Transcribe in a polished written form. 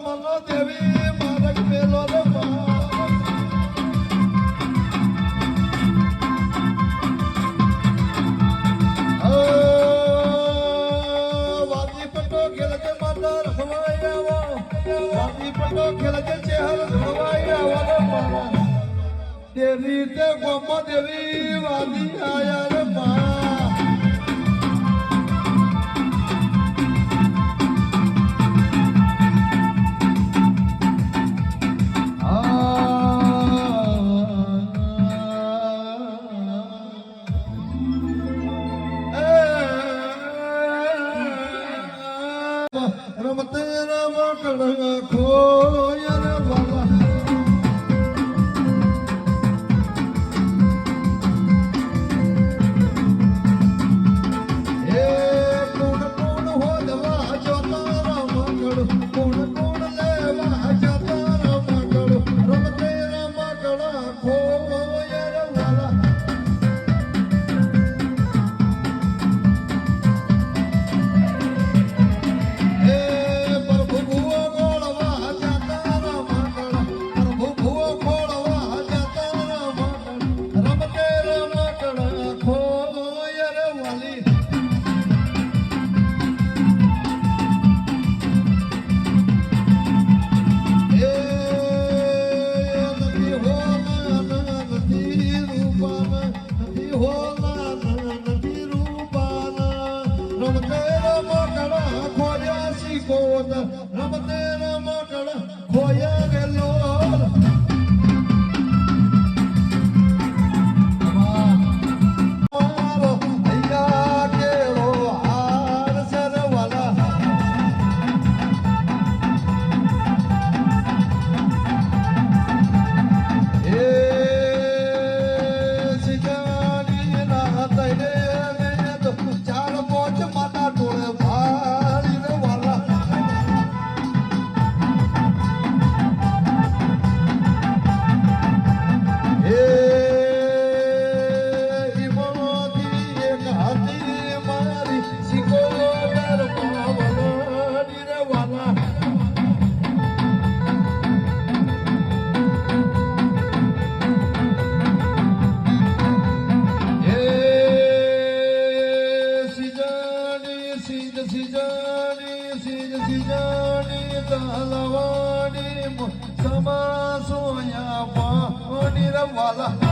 મનો દેવી મારક મેલો રે વાદી પટો ખેલજે માતા રખવાઈ આવો વાદી પટો ખેલજે ચહેર રખવાઈ આવો મારા દેવી તે ગોમો દેવી વાદી આયા રે મા રમતે રમ કણ ખોય રે વાલા હે કોણ કોણ હોદવા જોતા રમ કણ કોણ કોણ લેવા જતા રમ કણ રમતે રમ કણ ખોય રે વાલા રમતે રમકડ ખોયા ગયેલો મારો અહીંયા કેળો હાર સરવાલા એ સિજાની ના તૈરે ને તો ચાર પોચ માતા ટોળે ભાળી રે વાલા સમા સોયા પાણી રવાલા